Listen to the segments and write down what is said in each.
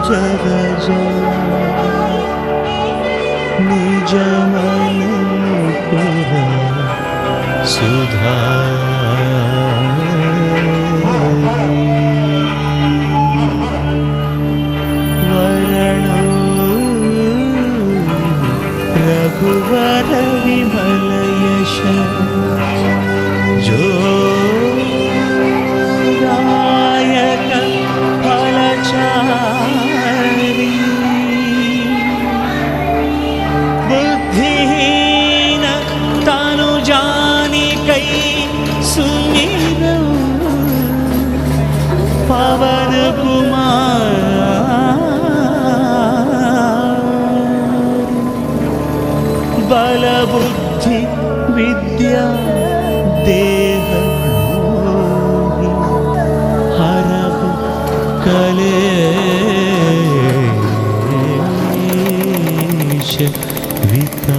जगज निज मन पुर सुधा वरण रघुवर विमल यश जो दायक फलचारी बुद्धिहीन तनु जानिकै सुमिर पवन कुमार बल बुद्धि विद्या देह हरब कलेश विता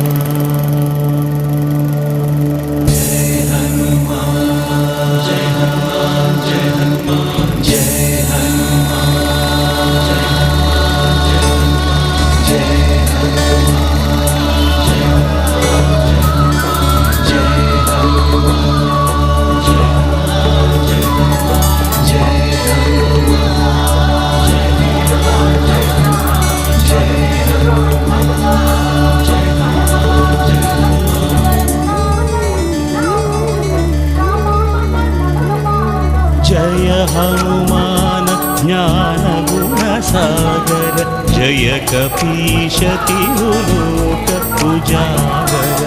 जय हनुमान ज्ञान गुण सागर जय कपीश तिहुलोक उजागर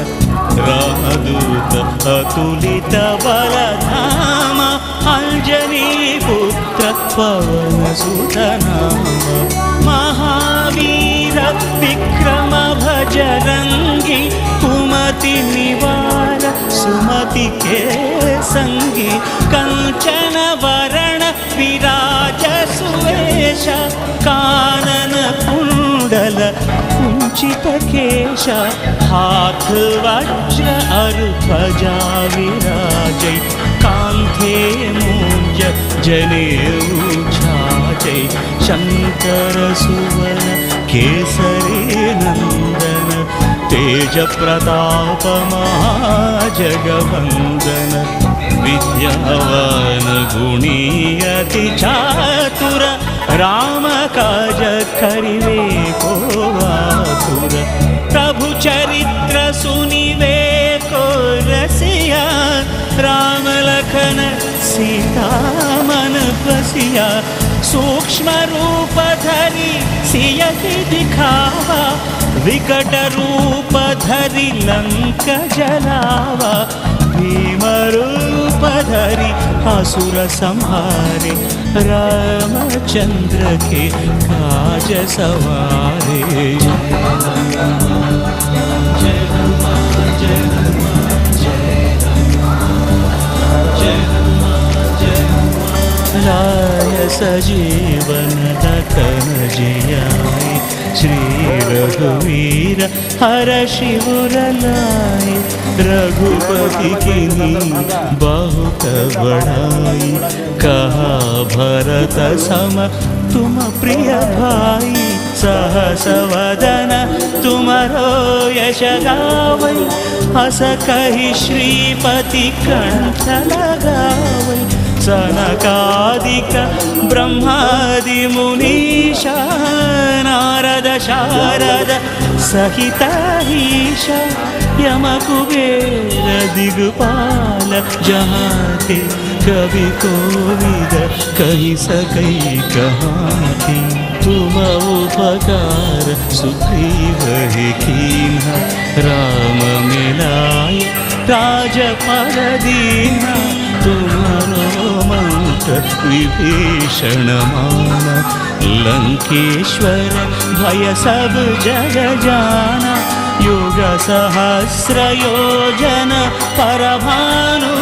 रामदूत अतुलित बलधाम अंजनी पुत्र पवन सुत नाम महावीर विक्रम भजरंगी कुमति निवार सुमति के संगी कंचन वरण विराज सुवेश कानन कुंडल कुंचित केश हाथ वज्र ध्वजा विराजै कांधे मूंज जनेऊ छाजै शंकर सुवन केसरी नंदन तेज प्रताप महाजगवंदन विद्यावान गुणी अति चातुर राम काज करिवे को आतुर प्रभु चरित्र सुनिवे को रसिया राम लखन सीता मन बसिया सूक्ष्म रूप धरि सियहि दिखावा विकट रूप धरि लंक जलावा भीम रूप धरि असुर संहारे रामचंद्र के काज सवारे जय हनुमान जय हनुमान जय हनुमान जय हनुमान राय सजीवन दखन जियाए श्री रघुवीर हर शिवर लाए रघुपति किन्ही बहुत बड़ाई कहा भरत सम तुम प्रिय भाई सहस वदन तुमरो यश गावै हस कहि श्रीपति कंठ लगावै सनकादिक ब्रह्मादि मुनीशा नारद शारद सहित ईश यम कुबेर दिगपाल जहाते कवि कोविद कहि सकै कहाते तुम उपकार सुग्रीव कीन्हा राम मिलाय राजपद दीन्हा तुम्हारो मंत्र विभीषण माना लंकेश्वर भय सब जग जाना युग सहस्र योजन परभानु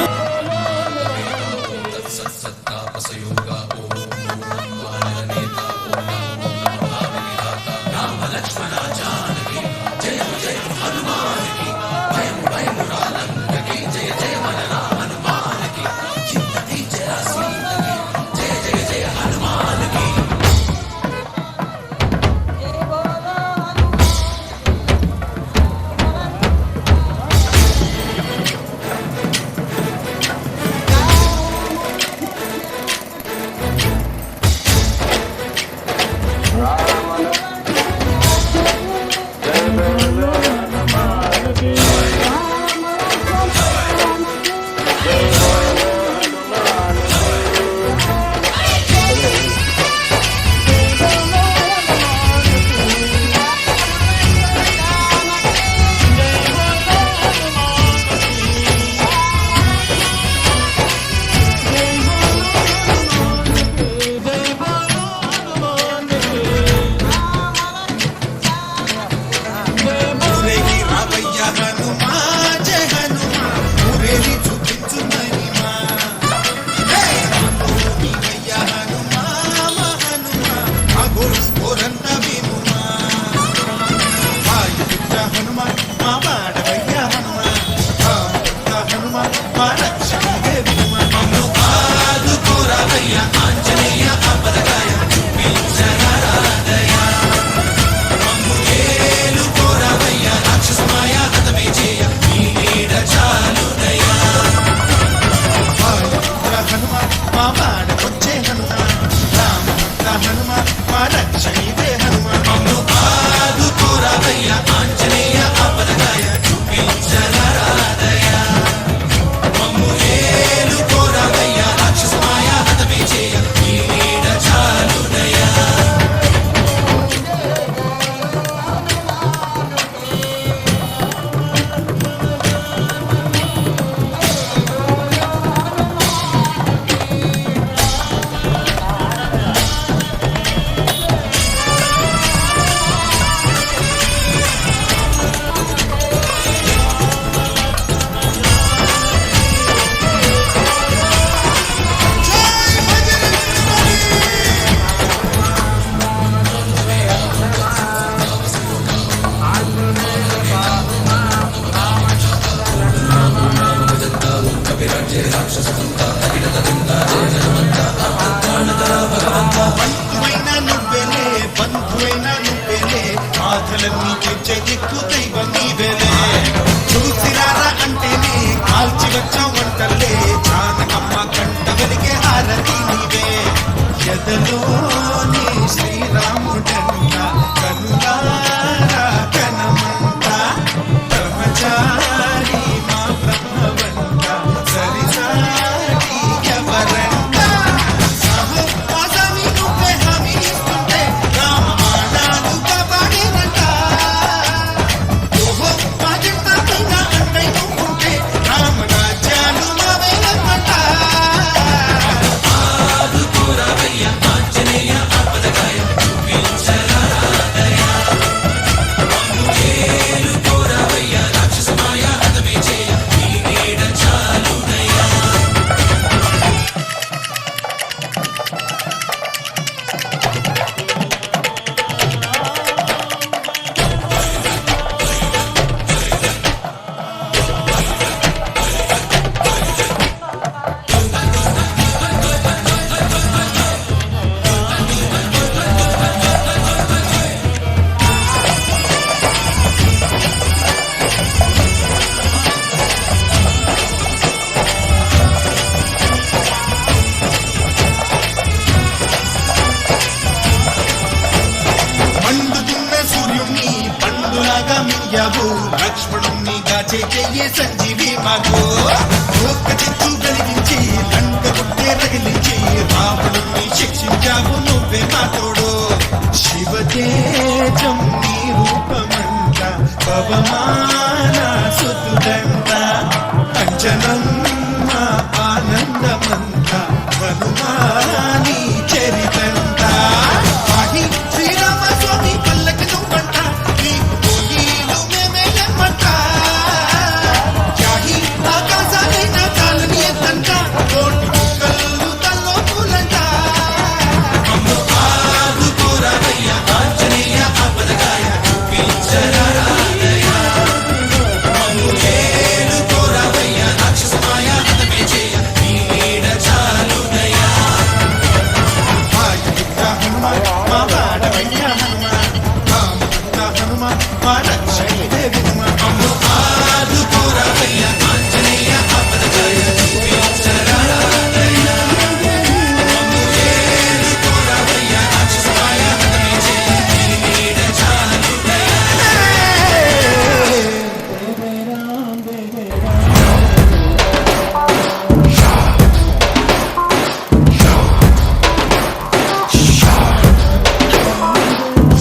కోరంత వినుమా వాయుపుత్ర హనుమ మా వాడవయ్య హనుమ రామపుత్ర హనుమ మా రక్షణే వినుమా మమ్ము ఆదుకోరావయ్య ఆంజనేయ ఆపదగాయ చూపించరాదయ మమ్ము ఏలుకోరావయ్య రాక్షసమాయ హతమే చేయ నీ నీడ చాలుదయ వాయుపుత్ర హనుమ మా వాడవచ్చే హనుమ రామపుత్ర హనుమ మా రక్షణే హనుమ మమ్ము ఆదుకోరావయ్య ఆంజనేయ ఆపదగాయ చూపించరాదయ మమ్ము ఏలుకోరావయ్య రాక్షసమాయ హతమే చేయ నీ నీడ చాలుదయ బంధువైనా నువ్వేలే బంధువైనా నువ్వేలే బాధలన్నీ తీర్చే దిక్కు దైవం నీవేలే చూసిరారా అంటేనే కాల్చి వచ్చావంటలే జానకమ్మ కంట వెలిగే హారతి నీవే ఎదలోని శ్రీరాముడంట కనులారా కనమంట బ్రహ్మచారి మా బ్రహ్మవంట సరిసాటి ఎవరంట సహవాసాన్ని నువ్వే హామీ ఇస్తుంటే రామబాణాలు కాపాడేనంట ఓహో మాజంట పైన అంటై నువ్వుంటే రామరాజ్యాలు మావేనమాట ఆదుకోరావయ్య ఆంజనేయ ఆపదగాయ చూపించరాదయ మమ్ము ఏలుకోరావయ్య రాక్షసమాయ హతమే చేయ నీ నీడ చాలుదయ మండుతున్న సూర్యుణ్ణి పండులాగా మింగావు లక్ష్మణుణ్ణి దాచే చెయ్యే సంజీవి మాకు ఒక్క చిత్తు కలిగించి లంక గుట్టే రగిలించి రావణుణ్ణి శిక్షించావు నువ్వే మా తోడు శివతేజం నీ రూపమంట పవమాన సుతుడంట అంజనమ్మ ఆనందమంత హనుమాని చరితంట ఆహి శ్రీరామ స్వామి పల్లకి నువ్వంట నీకు పోలీలు మేమే ఎమ్మంట యాహి ఆకాశాలైన కాలని ఎత్తంట కోటి కుక్కలు తల్లో పూలంట మమ్ము ఆదుకోరావయ్య ఆంజనేయ ఆపదగాయ చూపించరాదయ మమ్ము ఏలుకోరావయ్య రాక్షసమాయ హతమే చేయ నీ నీడ చాలుదయ వాయుపుత్ర హనుమ మా వాడవయ్య హనుమ రామపుత్ర హనుమ మా రక్షణే వినుమ మమ్ము ఆదుకోరావయ్య ఆంజనేయ ఆపదగాయ చూపించరాదయ మమ్ము ఏలుకోరావయ్య రాక్షసమాయ హతమే చేయ నీ నీడ చాలుదయ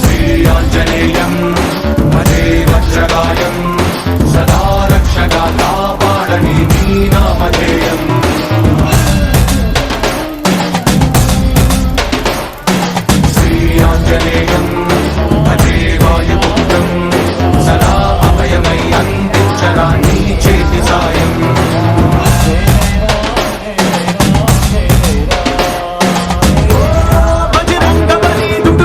శ్రీయాంజనేయం భజే వజ్రగాయం సదా రక్షగా కాపాడని నీ నామధేయం శ్రీయాంజనేయం భజే వాయుపుత్రం సదా అభయమై అందించరా నీ చేతి సాయం బజరంగ బలి దుర్గ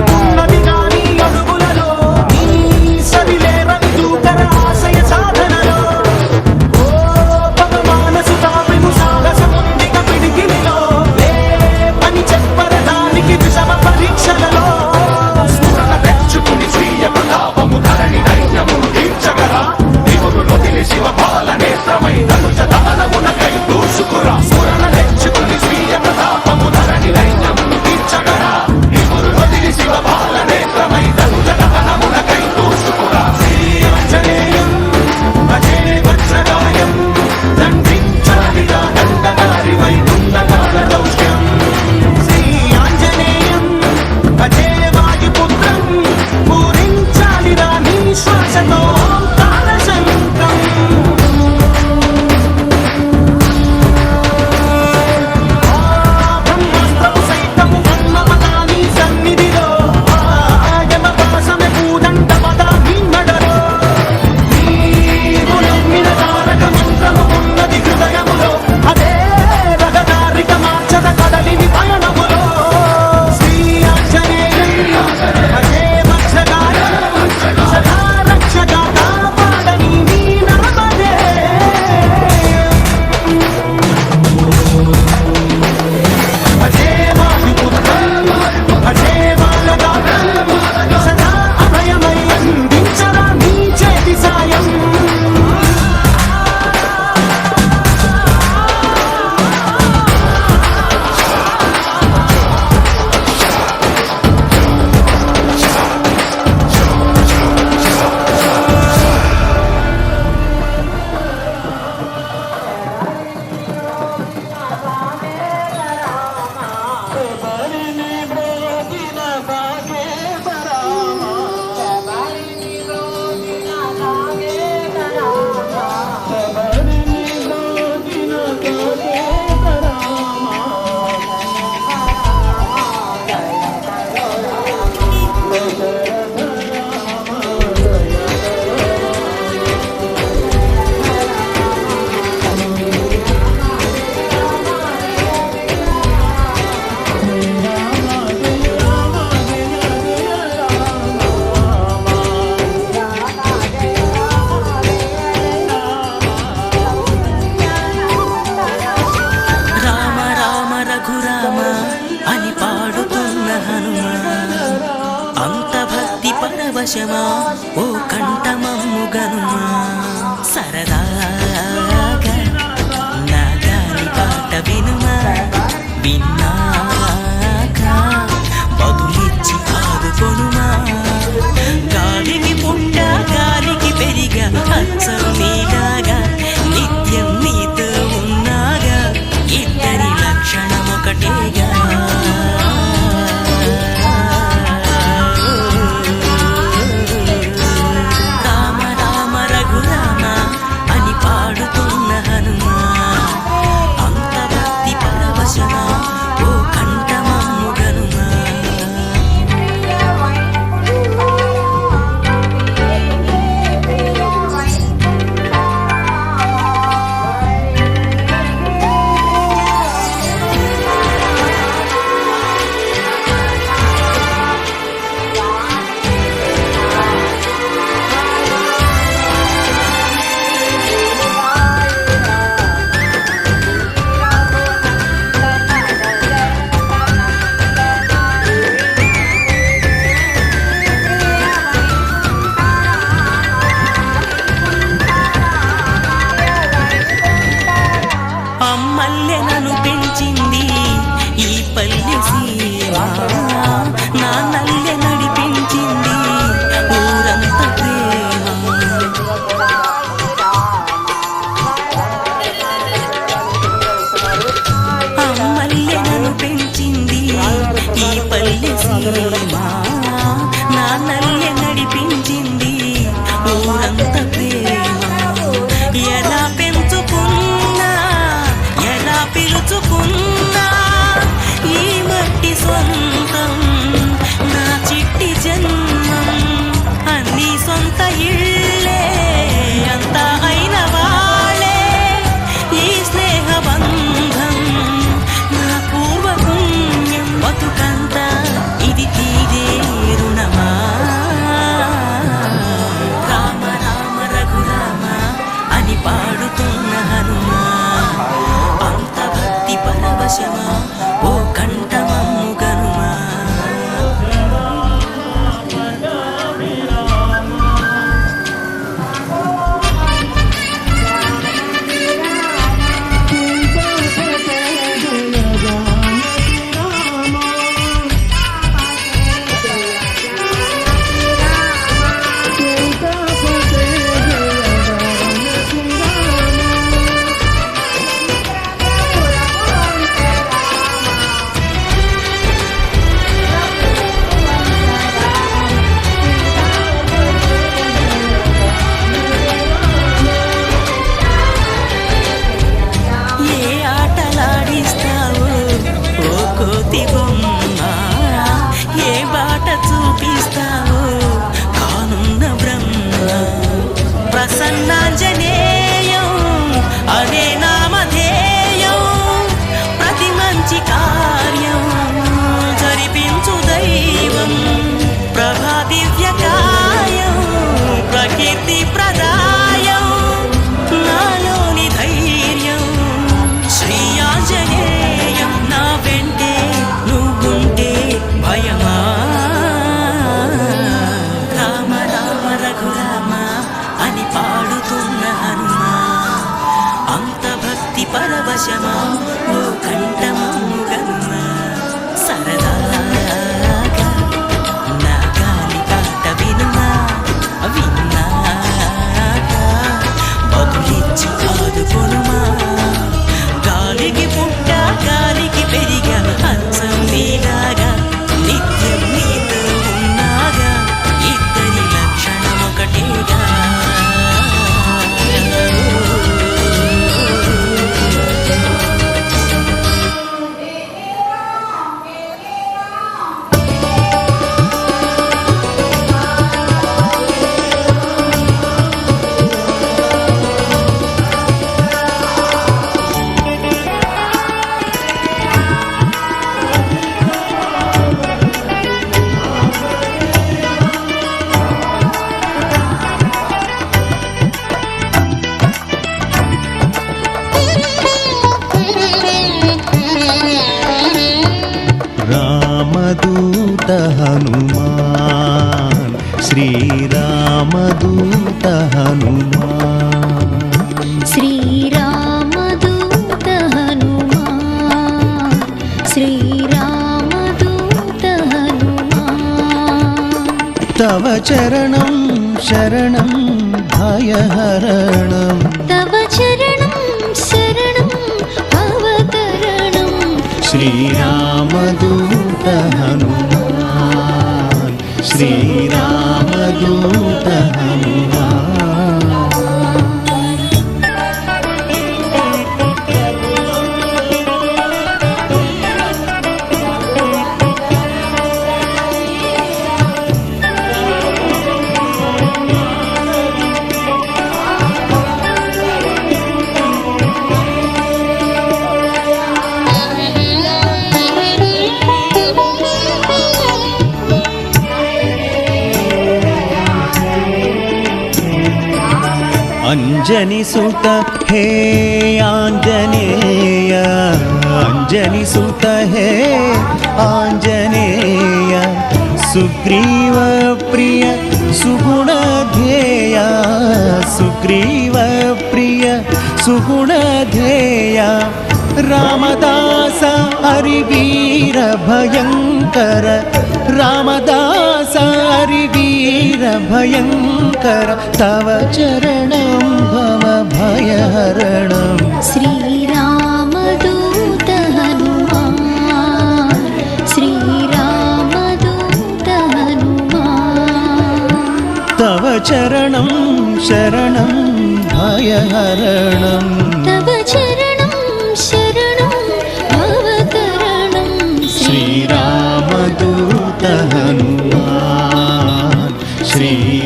పరవశమా ఓ కంఠమమ్ముగనుమా సరదాగా నా గాలి పాట వినుమా విన్నాక బదులిచ్చి ఆదుకొనుమా గాలికి పుట్ట గాలికి పెరిగా అచ్చం నీలాగా నిత్యం నీతో ఉన్నాగా ఇద్దరి లక్షణం ఒకటేగా రామ రామ రఘురామ అని పాడుతున్న హనుమా అంత భక్తి పరవశమా ఓ కంఠమమ్ముగనుమా అమ్మల్లె నన్ను పెంచింది ఈ పల్లె సీమ నాన్నల్లె నడిపించింది ఊరంత ప్రేమ అమ్మల్లె నన్ను పెంచింది ఈ పల్లె సీమ నాన్నల్లె నడిపించింది ఊరంత ప్రేమ ఎలా పెంచుకున్నా ఎలా పిలుచుకున్నా ఈ మట్టి సొంతం నా చిట్టి జన్మం అన్ని సొంత ఇళ్ళే అంతా అయిన వాళ్ళే ఈ స్నేహ బంధం నా పూర్వ పుణ్యం బతుకంతా ఇది తీరే రుణమా రామ రామ రఘురామ అని పాడుతున్న హనుమా అంత భక్తి పరవశమా ఓ కంఠమమ్ముగనుమా ఏ ఆటలాడిస్తావో ఓ కోతి బొమ్మ ఏ బాట చూపిస్తావో కానున్న బ్రహ్మ ప్రసన్నాంజనేయం అదే నామధేయం ప్రతి మంచి కార్యం జరిపించు దైవం ప్రభా దివ్యకాయం ప్రకీర్తి ప్రదాయం నాలోని ధైర్యం శ్రీ ఆంజనేయం నా వెంటే నువ్వుంటే భయమా రామ రామ రఘురామ అని పాడుతున్న హనుమా అంత భక్తి పరవశమా ఓ కంఠమమ్ముగనుమా సరదాగా నా గాలి పాట వినుమా విన్నాక బదులిచ్చి ఆదుకొనుమా గాలికి పుట్ట గాలికి పెరిగా అచ్చం నీలాగా నిత్యం నీతో ఉన్నాగా ఇద్దరి లక్షణం ఒకటేగా రామదూత హనుమాన్ శ్రీరామదూత హనుమాన్ శ్రీరామదూత హనుమాన్ శ్రీరామదూత హనుమాన్ తవ చరణం శరణం భయహరణం తవ చరణం శరణం అవతరణం శ్రీరామదూత హనుమాన్ శ్రీరామదూత హనుమాన్ అంజని సుత హే ఆంజనేయ అంజని సుత హే ఆంజనేయ సుగ్రీవ ప్రియ సుగుణధేయ సుగ్రీవ ప్రియ సుగుణధేయ రామదాస హరివీర భయంకర రామదాస హరివీర భయంకర తవ చరణం భవ భయహరణం శ్రీరామదూత హనుమాన్ శ్రీరామదూత హనుమాన్ తవ చరణం శరణం భయహరణం తవ చరణం శరణం అవతరణం శ్రీరామదూత హనుమాన్ శ్రీరామదూత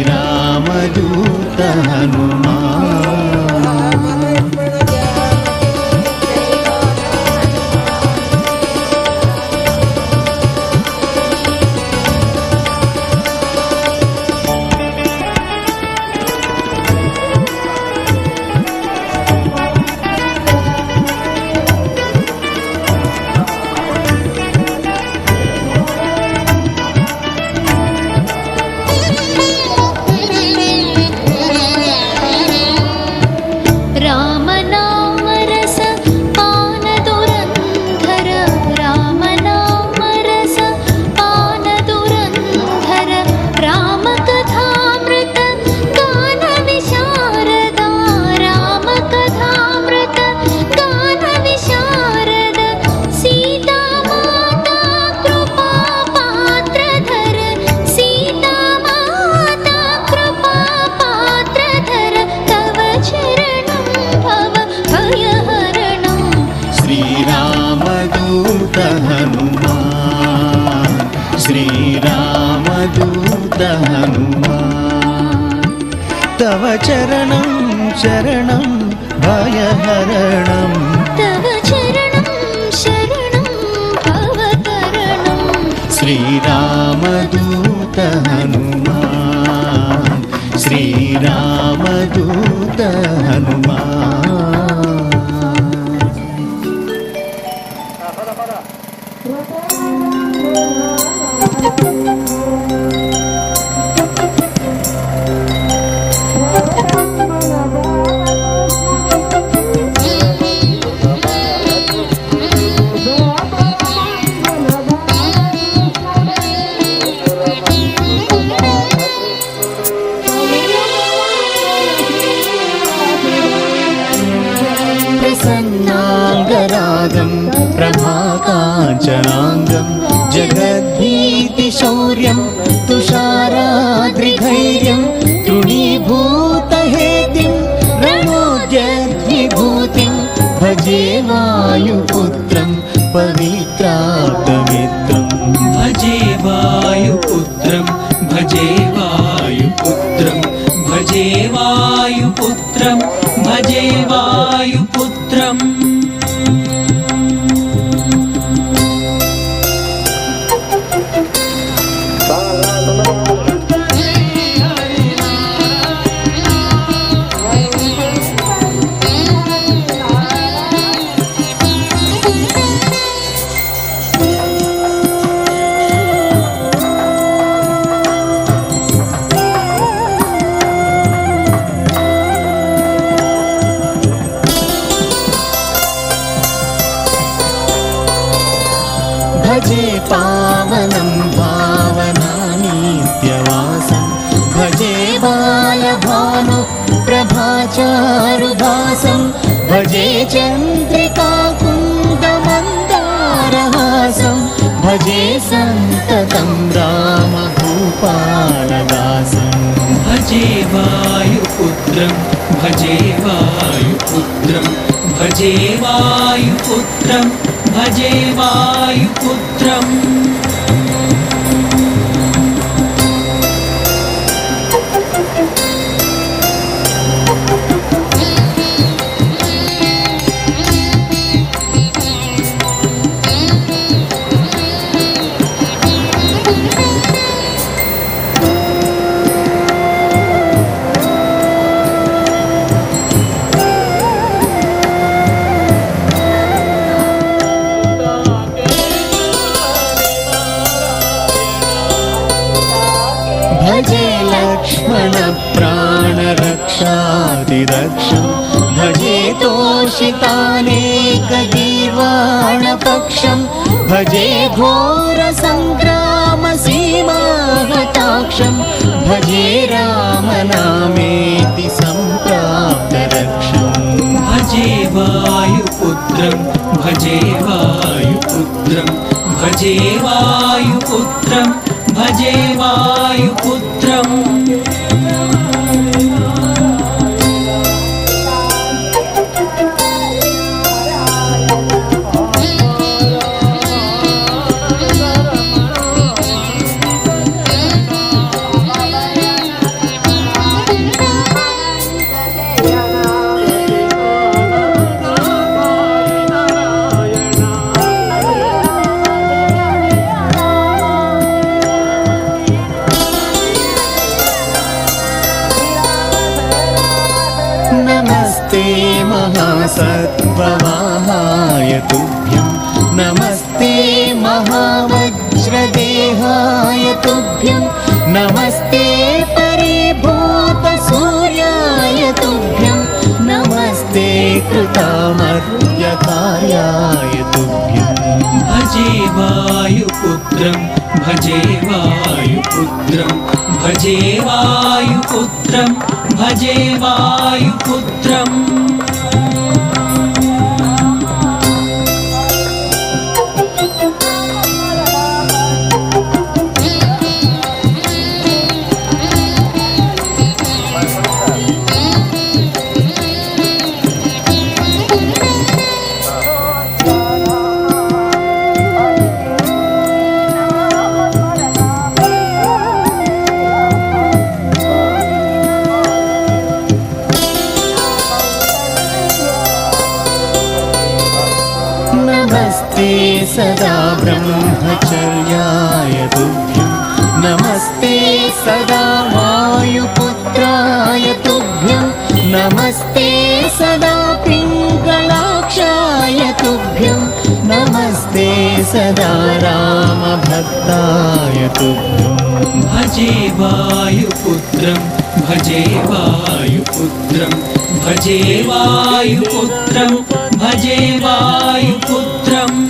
హనుమాన్ రామనామరస పానదురంధర రామనామరస పానదురంధర రామకథామృత గాన విశారద రామకథామృత గాన విశారద సీతామాతా కృపా పాత్రధర సీతామాతా కృపా పాత్రధర తవ చరణం భవ భయహరణం శ్రీరామదూత హనుమాన్ శ్రీరామదూత హనుమాన్ తవ చరణం శరణం భయహరణం తవ చరణం శరణం భవతరణం శ్రీరామదూత హనుమాన్ శ్రీరామదూత హనుమాన్ ప్రసన్నాంగరాగం ప్రభాకాంచనాంగం జగద్భీతిశౌర్యం తుషారాద్రిధైర్యం తృణీభూతహేతిం రణోద్యద్విభూతిం భజే వాయుపుత్రం పవిత్రాతమిత్రం భజే వాయుపుత్రం భజే వాయుపుత్రం భజే వాయుపుత్రం భజే వాయుపుత్రం श्रीनिवासं भजे चन्द्रिकाकुन्दमन्दारहासं भजे सन्ततं रामभूपालदासं भजे वायुपुत्रं भजे वायुपुत्रं भजे वायुपुत्रं भजे वायुपुत्रम् भजे लक्ष्मणप्राणरक्षादिरक्षं भजे तोषितानेकगीर्वाणपक्षं भजे घोरसङ्ग्रामसीमाहताक्षं भजे रामनामेति सम्प्राप्तरक्षम् भजे वायुपुत्रं भजे वायुपुत्रं भजे वायुपुत्रं भजे वायुपुत्रम् नमस्ते महासत्त्ववाहाय तुभ्यं नमस्ते महावज्रदेहाय तुभ्यं नमस्ते परिभूतसूर्याय तुभ्यं नमस्ते कृतामर्त्यकार्याय तुभ्यम् भजे वायुपुत्रं भजे वायुपुत्रं भजे वायुपुत्रं भजे वायुपुत्रम् नमस्ते सदा ब्रह्मचर्याय तुभ्यं नमस्ते सदा वायुपुत्राय तुभ्यं नमस्ते सदा पिङ्गलाक्षाय तुभ्यं नमस्ते सदा रामभक्ताय तुभ्यम् भजे वायुपुत्रं भजे वायुपुत्रं भजे वायुपुत्रं भजे वायुपुत्रम्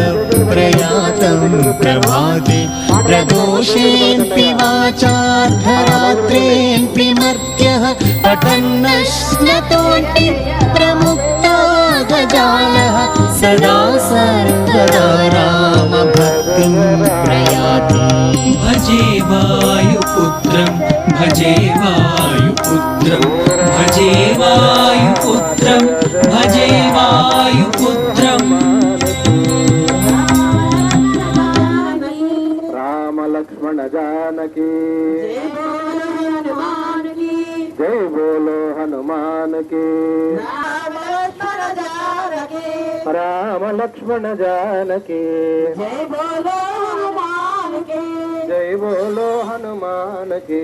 भुजङ्गप्रयातं प्रभाते प्रदोषेऽपि वाचार्धरात्रेऽपि मर्त्यः पठन्नश्नतोऽपि प्रमुक्तागजालः सदा सर्वदा रामभक्तिं प्रयाति भजे वायुपुत्रं भजे वायुपुत्रं भजे वायुपुत्रं भजे वायुपुत्रम् लक्ष्मण जानकी जय बोलो हनुमान की राम राम लक्ष्मण जानकी जय बोलो हनुमान की जय बोलो हनुमान की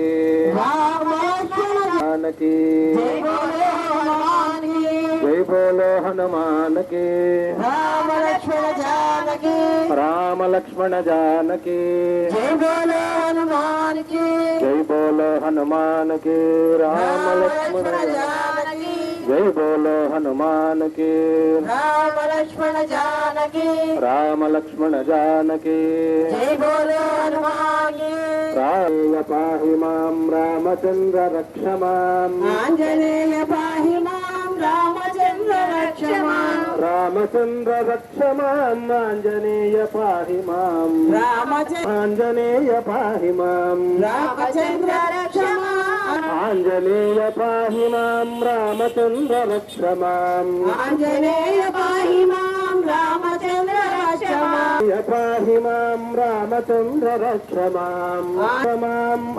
राम लक्ष्मण जानकी जय बोलो हनुमान की जय बोलो हनुमान की राम लक्ष्मण जानकी राम लक्ष्मण जानकी जय बोलो हनुमान की जय बोलो हनुमान की राम लक्ष्मण जानकी जय बोलो हनुमान की राम लक्ष्मण जानकी राम लक्ष्मण जानकी जय बोलो हनुमान की राय पाहि मां रामचंद्र रक्ष माम् आंजनेय पाहि मां रामचंद्र रक्ष मां रामचंद्र रक्ष माम् आंजनेय पाहि माम् रामचंद्र आंजनेय पाहि माम् रामचंद्र रक्ष मां आंजनेय पाहि मां रामचंद्र रक्ष माम् आंजनेय पाहि मां रामचंद्र रक्ष मां पाहि मां रामचंद्र रक्ष माम्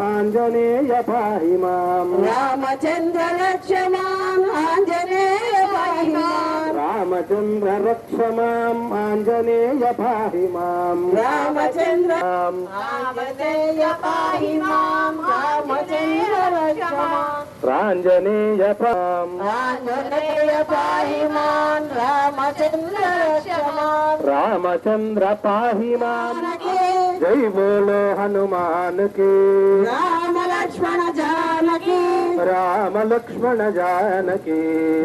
आंजनेय पाहि माम् रामचंद्र रक्ष मां आंजनेय पाहि मां रामचंद्र रक्ष माम् आंजनेय पाहि माम् रामचंद्र माम् आंजनेय पाहि मां रामचंद्र रक्ष मां रांजनेय पाम् आंजनेय पाहि मां रामचंद्र रक्ष मां रामचंद्र पाहि माम् जय बोलो हनुमान की राम लक्ष्मण जानकी राम लक्ष्मण जानकी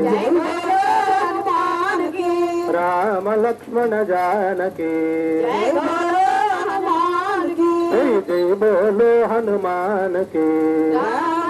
जय बोलो हनुमान की राम लक्ष्मण जानकी जय बोलो हनुमान की जय जय बोलो हनुमान की राम